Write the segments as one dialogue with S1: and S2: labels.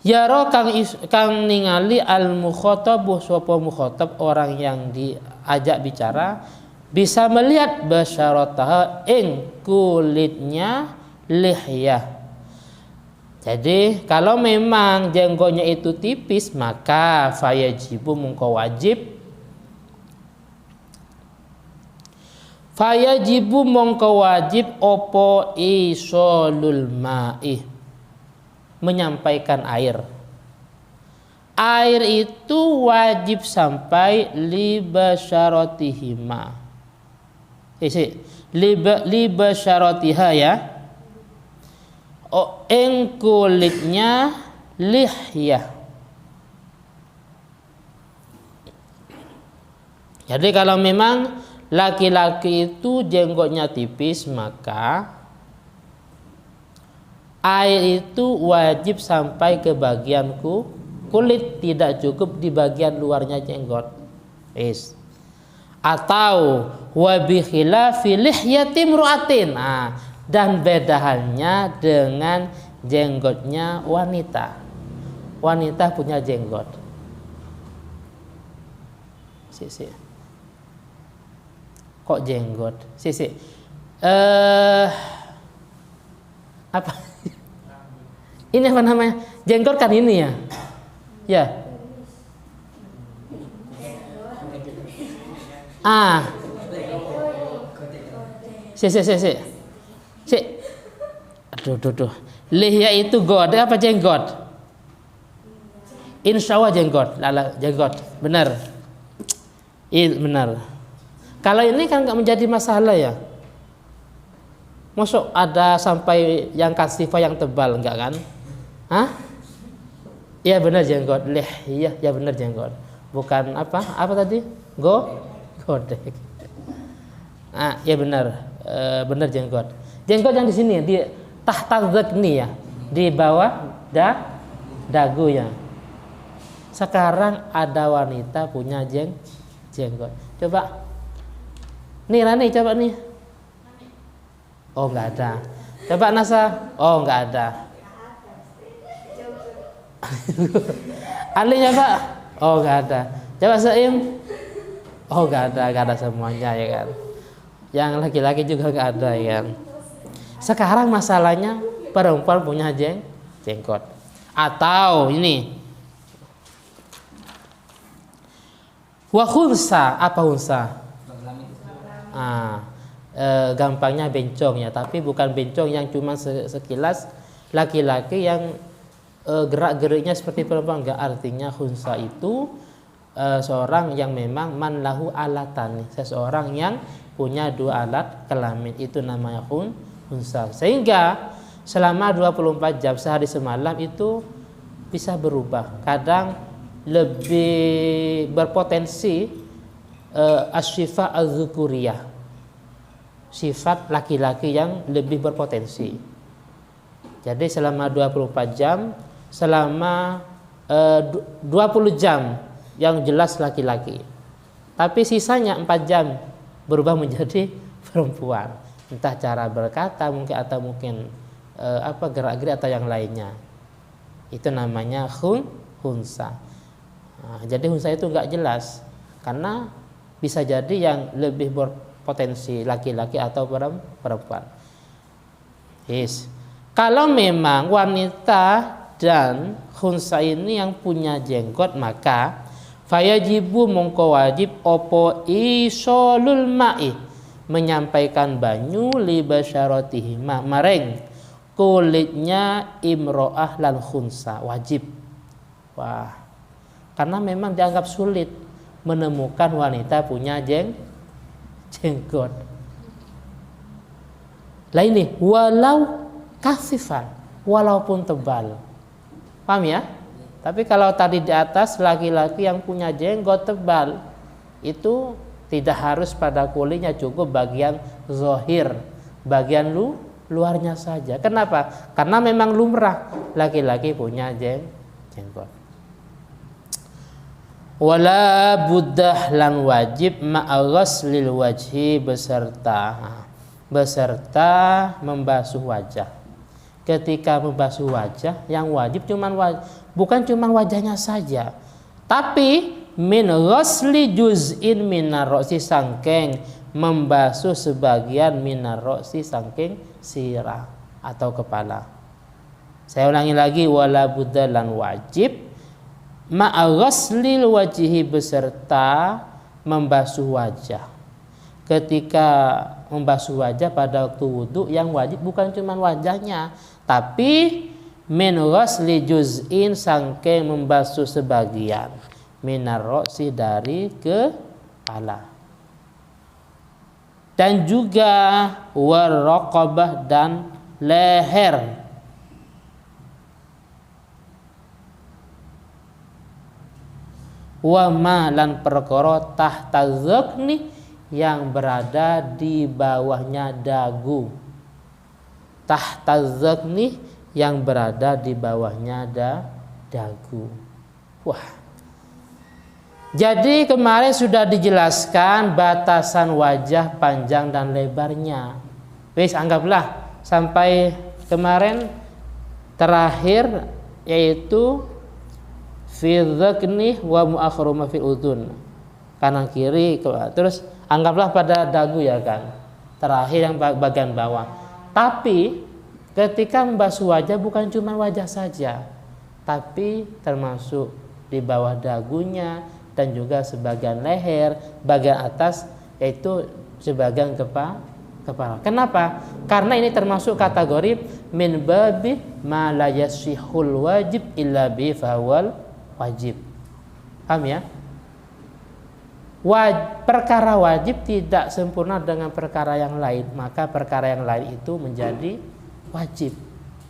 S1: Yaro kang ningali al mukhatab sapa mukhatab orang yang diajak bicara bisa melihat basyarataha ing kulitnya lihyah. Jadi kalau memang jenggotnya itu tipis maka fayajibu mungko wajib opo isolul ma'i menyampaikan air. Air itu wajib sampai libasyarotihima. Libasyaratiha ya. Ing kulitnya lihyah. Jadi kalau memang laki-laki itu jenggotnya tipis maka air itu wajib sampai ke bagian kulit, tidak cukup di bagian luarnya jenggot. Atau wabi khilafi lihyati imra'atin. Dan beda halnya dengan jenggotnya wanita. Wanita punya jenggot. Kok jenggot? Apa? Ini apa namanya? Jenggot kan ini ya? Ya. Aduh. Lihya itu god, apa jenggot? Insya Allah jenggot. Jenggot. Benar. Benar. Kalau ini kan nggak menjadi masalah ya. Masuk ada sampai yang kasifah yang tebal enggak kan? Iya benar jenggot. Iya benar jenggot. Bukan apa tadi? Godek. Iya benar. Benar jenggot. Jenggot yang di sini di tahta dzakni ya, di bawah dagu ya. Sekarang ada wanita punya jenggot. Coba. Nih Rani coba nih. Oh enggak ada. Coba Nasa. Oh enggak ada. Ali coba. Oh enggak ada. Coba Saim. Oh enggak ada semuanya ya kan. Yang laki-laki juga enggak ada ya kan. Sekarang masalahnya perempuan punya jenggot. Atau ini. Wa khunsa, apa khunsa? Gampangnya bencong ya, tapi bukan bencong yang cuma sekilas laki-laki yang gerak-geriknya seperti perempuan, enggak. Artinya khunsa itu seorang yang memang man lahu alatan, seseorang yang punya dua alat kelamin, itu namanya khunsa. Sehingga selama 24 jam sehari semalam itu bisa berubah, kadang lebih berpotensi asyifa az-zukuriyah, sifat laki-laki yang lebih berpotensi. Jadi selama 24 jam, selama 20 jam yang jelas laki-laki, tapi sisanya 4 jam berubah menjadi perempuan, entah cara berkata mungkin atau mungkin gerak-gerik atau yang lainnya. Itu namanya khunsa. Jadi khunsa itu enggak jelas karena bisa jadi yang lebih berpotensi laki-laki atau perempuan. Kalau memang wanita dan khunsa ini yang punya jenggot, maka fayajibu mongko wajib opo isolul ma'i menyampaikan banyu li basyarotihima mareng kulitnya imro'ah lan khunsa, wajib. Karena memang dianggap sulit menemukan wanita punya jenggot. Lah ini walau kasifan, walaupun tebal. Paham ya? Tapi kalau tadi di atas laki-laki yang punya jenggot tebal itu tidak harus pada kulitnya, cukup bagian zahir, bagian luarnya saja. Kenapa? Karena memang lumrah laki-laki punya jenggot. Wala buddah lan wajib ma'aghaslil wajhi beserta membasuh wajah. ketika membasuh wajah, yang wajib bukan cuman wajahnya saja, tapi min ghasli juz'in minar ra'si, sangking membasuh sebagian minar ra'si, sangking sirah atau kepala. Saya ulangi lagi, wala budda lan wajib ma'a ghaslil wajhi, beserta membasuh wajah. Ketika membasuh wajah pada waktu wudu, yang wajib bukan cuma wajahnya, tapi min ghasli juz'in, sangking membasuh sebagian minar ra'si, dari kepala. Dan juga war raqabah, dan leher. Wa ma lan perkara tahta dzaqni, yang berada di bawahnya dagu. Tahta dzaqni, yang berada di bawahnya dagu. Wah. Jadi kemarin sudah dijelaskan batasan wajah, panjang dan lebarnya. Wis, anggaplah sampai kemarin terakhir, yaitu fi dzaqni wa mu'akhiru ma fil udhun, kanan kiri. Terus anggaplah pada dagu ya kan, terakhir yang bagian bawah. Tapi ketika membasuh wajah bukan cuma wajah saja, tapi termasuk di bawah dagunya dan juga sebagian leher, bagian atas, yaitu sebagian kepala. Kenapa? Karena ini termasuk kategori min babi ma la yasihul wajib illa bi fawal wajib. Paham ya? Perkara wajib tidak sempurna dengan perkara yang lain, maka perkara yang lain itu menjadi wajib.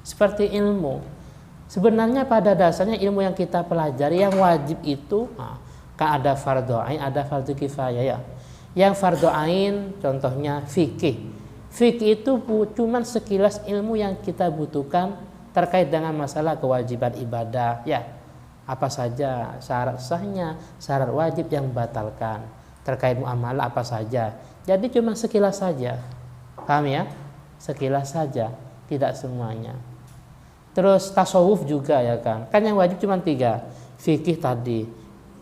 S1: Seperti ilmu, sebenarnya pada dasarnya ilmu yang kita pelajari, yang wajib itu kan ada fardhu ain, ada fardhu kifayah ya. Yang fardhu ain contohnya fikih. Fikih itu cuma sekilas ilmu yang kita butuhkan terkait dengan masalah kewajiban ibadah ya. Apa saja syarat sahnya, syarat wajib yang membatalkan, terkait muamalah apa saja. Jadi cuma sekilas saja. Paham ya? Sekilas saja, tidak semuanya. Terus tasawuf juga ya kan. Kan yang wajib cuma 3. Fikih tadi,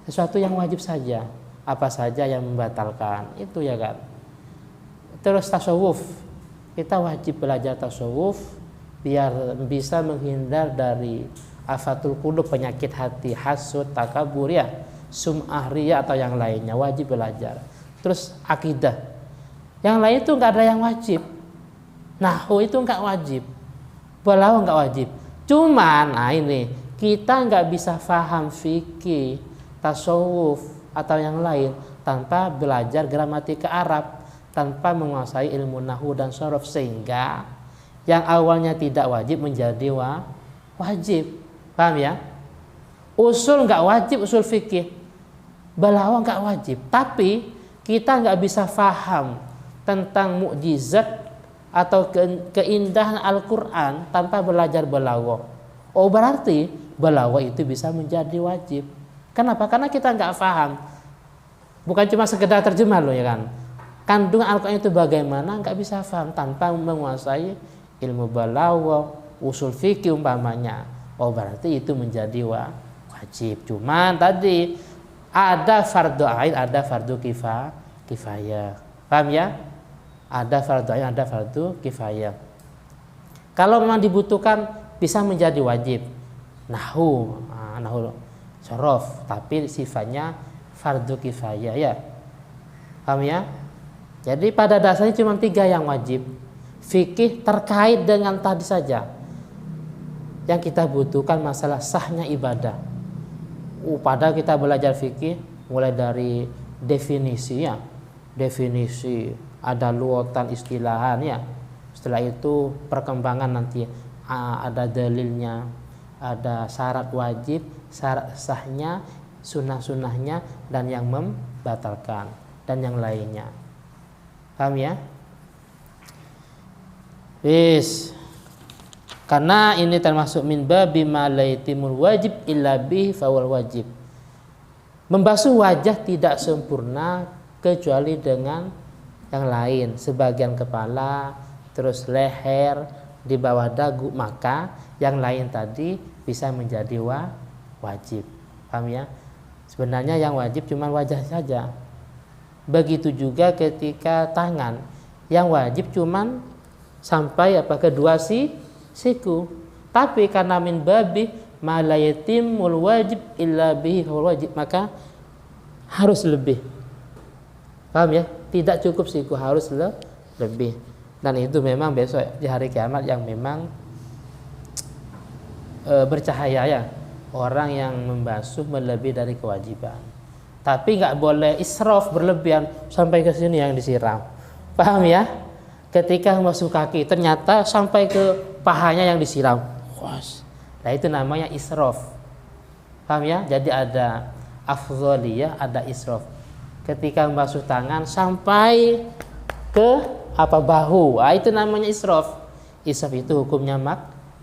S1: sesuatu yang wajib saja, apa saja yang membatalkan, itu ya kan. Terus tasawuf, kita wajib belajar tasawuf biar bisa menghindar dari afatul qulub, penyakit hati, hasud, takabur ya, sum'ah, riya atau yang lainnya, wajib belajar. Terus akidah, yang lain itu nggak ada yang wajib. Nahwu itu nggak wajib, balaghah nggak wajib. Cuman ini kita nggak bisa faham fikih, tasawuf atau yang lain tanpa belajar gramatika Arab, tanpa menguasai ilmu nahwu dan sharaf, sehingga yang awalnya tidak wajib menjadi wajib. Paham ya? Usul nggak wajib, usul fikih, balaghah nggak wajib, tapi kita nggak bisa faham tentang mukjizat atau keindahan Al-Quran tanpa belajar balaghah. Oh, berarti balaghah itu bisa menjadi wajib. Kenapa? Karena kita nggak paham. Bukan cuma sekedar terjemah loh ya kan. Kandungan Al-Quran itu bagaimana nggak bisa paham tanpa menguasai ilmu balaghah, usul fikih umpamanya. Oh, berarti itu menjadi wajib. Cuman tadi ada fardhu ain, ada fardhu kifayah. Paham ya? Ada fardhu ain, ada fardhu kifayah. Kalau memang dibutuhkan bisa menjadi wajib. Nahwu sorof, tapi sifatnya fardhu kifayah ya. Paham ya? Jadi pada dasarnya cuma 3 yang wajib. Fikih terkait dengan tadi saja. Yang kita butuhkan masalah sahnya ibadah. Padahal kita belajar fikih mulai dari definisi ya. Definisi, ada luotan istilahan ya. Setelah itu perkembangan nanti ada dalilnya, ada syarat wajib, syarat sahnya, sunnah-sunnahnya, dan yang membatalkan, dan yang lainnya. Paham ya? Wis. Karena ini termasuk min babi ma la yatimul wajib illa bihi fawal wajib. Membasuh wajah tidak sempurna kecuali dengan yang lain, sebagian kepala, terus leher, di bawah dagu, maka yang lain tadi bisa menjadi wajib. Paham ya? Sebenarnya yang wajib cuma wajah saja. Begitu juga ketika tangan, yang wajib cuma sampai kedua siku. Tapi karena min babi ma la yatimul wajib illa bihi wajib, maka harus lebih. Paham ya? Tidak cukup siku, harus lebih. Dan itu memang besok di hari kiamat yang memang bercahaya ya, orang yang membasuh melebihi dari kewajiban. Tapi nggak boleh israf, berlebihan sampai ke sini yang disiram. Paham ya? Ketika masuk kaki ternyata sampai ke pahanya yang disiram. Nah itu namanya israf. Paham ya? Jadi ada afdholiyah, ada israf. Ketika membasuh tangan sampai ke bahu, itu namanya israf. Israf itu hukumnya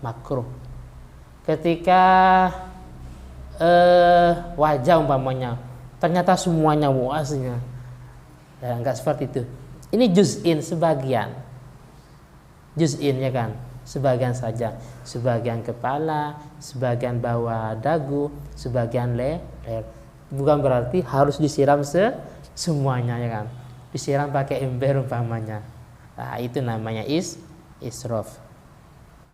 S1: makruh. Ketika wajah umpamanya ternyata semuanya muasnya, ya enggak seperti itu. Ini juz'in, sebagian, juz'in ya kan, sebagian saja, sebagian kepala, sebagian bawah dagu, sebagian leher. Bukan berarti harus disiram semuanya ya kan, disiram pakai ember umpamanya. Nah itu namanya israf.